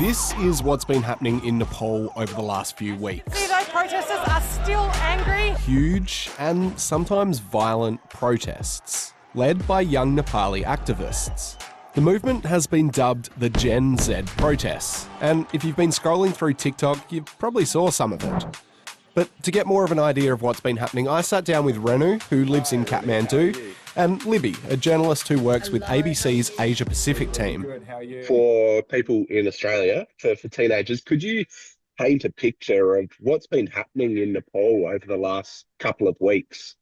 This is what's been happening in Nepal over the last few weeks. Those protesters are still angry. Huge and sometimes violent protests, led by young Nepali activists. The movement has been dubbed the Gen Z protests, and if you've been scrolling through TikTok, you probably saw some of it. But to get more of an idea of what's been happening, I sat down with Renu, who lives in Kathmandu, and Libby, a journalist who works with ABC's Asia Pacific team. For people in Australia, for teenagers, could you paint a picture of what's been happening in Nepal over the last couple of weeks?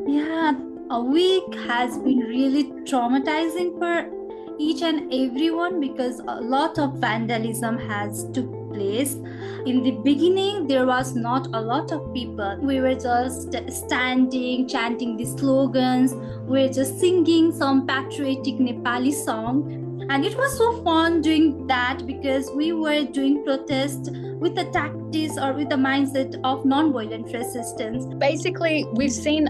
Yeah, a week has been really traumatizing for each and everyone because a lot of vandalism has took place. In the beginning, there was not a lot of people. We were just standing, chanting the slogans. We were just singing some patriotic Nepali song. And it was so fun doing that because we were doing protest with the tactics or with the mindset of non-violent resistance. Basically, we've seen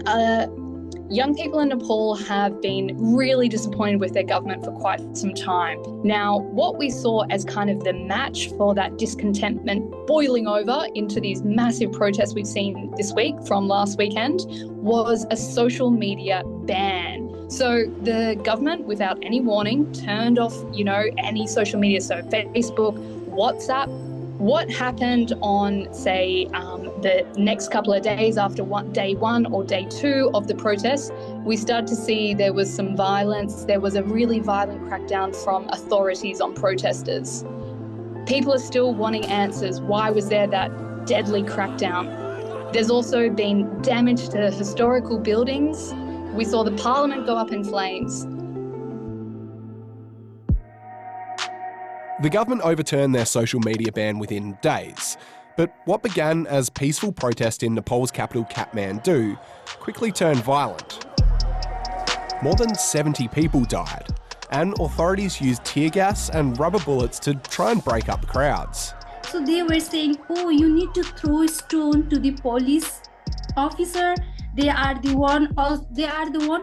young people in Nepal have been really disappointed with their government for quite some time. Now, what we saw as kind of the match for that discontentment boiling over into these massive protests we've seen this week from last weekend was a social media ban. So the government, without any warning, turned off, any social media, so Facebook, WhatsApp. What happened on, say, the next couple of days after day one or day two of the protests, we started to see there was some violence. There was a really violent crackdown from authorities on protesters. People are still wanting answers. Why was there that deadly crackdown? There's also been damage to historical buildings. We saw the parliament go up in flames. The government overturned their social media ban within days, but what began as peaceful protest in Nepal's capital Kathmandu quickly turned violent. More than 70 people died, and authorities used tear gas and rubber bullets to try and break up the crowds. So they were saying, oh, you need to throw a stone to the police officer. They are the one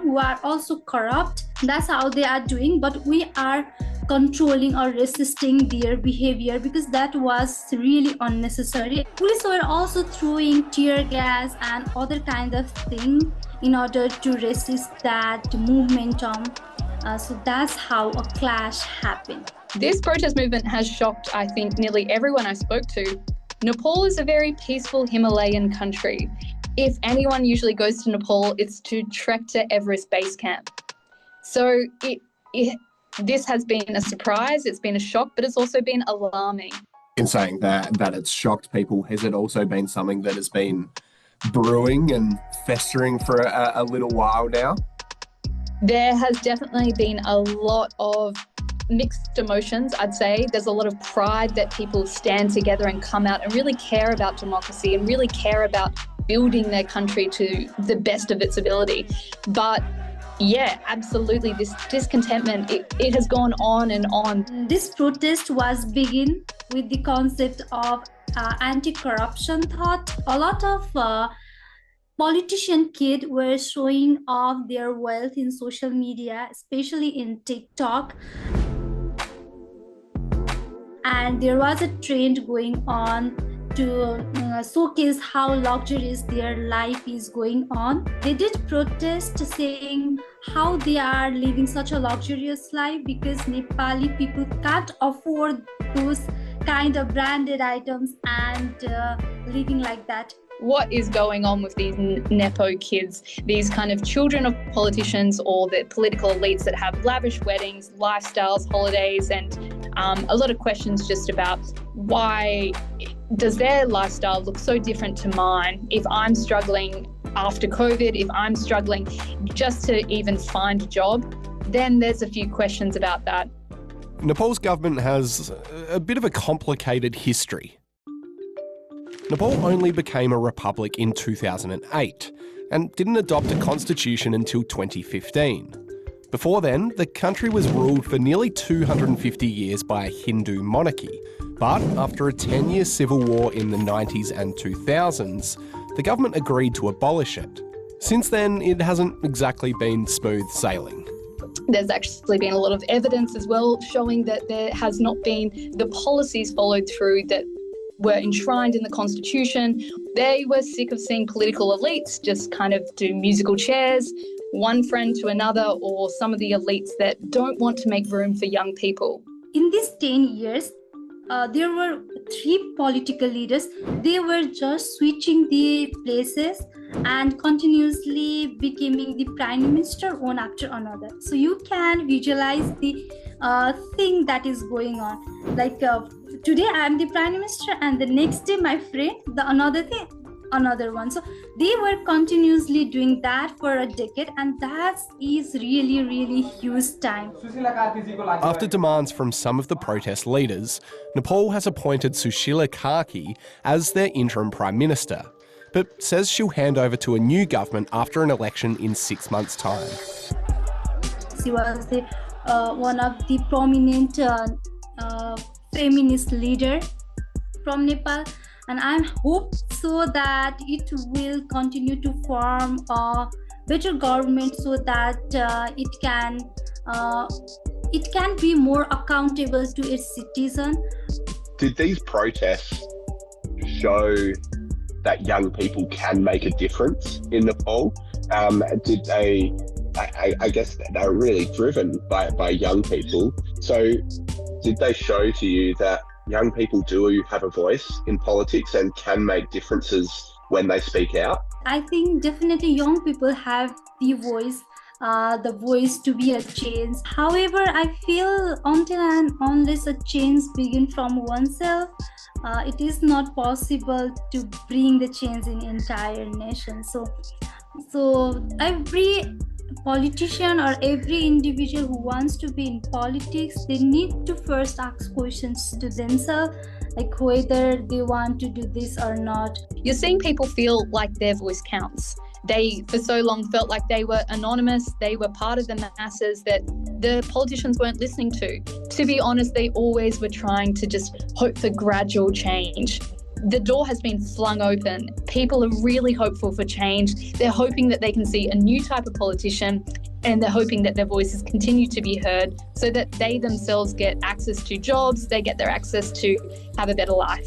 who are also corrupt. That's how they are doing, but we are controlling or resisting their behavior because that was really unnecessary. Police were also throwing tear gas and other kinds of things in order to resist that momentum. So that's how a clash happened. This protest movement has shocked, I think, nearly everyone I spoke to. Nepal is a very peaceful Himalayan country. If anyone usually goes to Nepal, it's to trek to Everest Base Camp. So this has been a surprise, it's been a shock, but it's also been alarming. In saying that it's shocked people, has it also been something that has been brewing and festering for a little while now? There has definitely been a lot of mixed emotions, I'd say. There's a lot of pride that people stand together and come out and really care about democracy and really care about building their country to the best of its ability. But yeah, absolutely, this discontentment, it has gone on and on. This protest was begin with the concept of anti-corruption thought. A lot of politician kids were showing off their wealth in social media, especially in TikTok. And there was a trend going on to showcase how luxurious their life is going on. They did protest saying how they are living such a luxurious life because Nepali people can't afford those kind of branded items and living like that. What is going on with these Nepo kids, these kind of children of politicians or the political elites that have lavish weddings, lifestyles, holidays, and a lot of questions just about why does their lifestyle look so different to mine? If I'm struggling after COVID, if I'm struggling just to even find a job, then there's a few questions about that. Nepal's government has a bit of a complicated history. Nepal only became a republic in 2008 and didn't adopt a constitution until 2015. Before then, the country was ruled for nearly 250 years by a Hindu monarchy. But after a 10-year civil war in the 90s and 2000s, the government agreed to abolish it. Since then, it hasn't exactly been smooth sailing. There's actually been a lot of evidence as well showing that there has not been the policies followed through that were enshrined in the Constitution. They were sick of seeing political elites just kind of do musical chairs, one friend to another, or some of the elites that don't want to make room for young people. In these 10 years, there were 3 political leaders. They were just switching the places and continuously becoming the prime minister one after another. So you can visualize the thing that is going on. Like today I am the prime minister, and the next day my friend, another one. So they were continuously doing that for a decade, and that is really, really huge time. After demands from some of the protest leaders, Nepal has appointed Sushila Karki as their interim prime minister, but says she'll hand over to a new government after an election in 6 months' time. She was the one of the prominent feminist leader from Nepal, and I hope so that it will continue to form a better government so that it can be more accountable to its citizens. Did these protests show that young people can make a difference in Nepal? Did they? I guess they're really driven by young people. So, did they show to you that young people do have a voice in politics and can make differences when they speak out? I think definitely young people have the voice to be a change. However, I feel until and unless a change begins from oneself, it is not possible to bring the change in entire nation. So every politician or every individual who wants to be in politics, they need to first ask questions to themselves, like whether they want to do this or not. You're seeing people feel like their voice counts. They, for so long, felt like they were anonymous, they were part of the masses that the politicians weren't listening to. To be honest, they always were trying to just hope for gradual change. The door has been flung open. People are really hopeful for change. They're hoping that they can see a new type of politician, and they're hoping that their voices continue to be heard so that they themselves get access to jobs, they get their access to have a better life.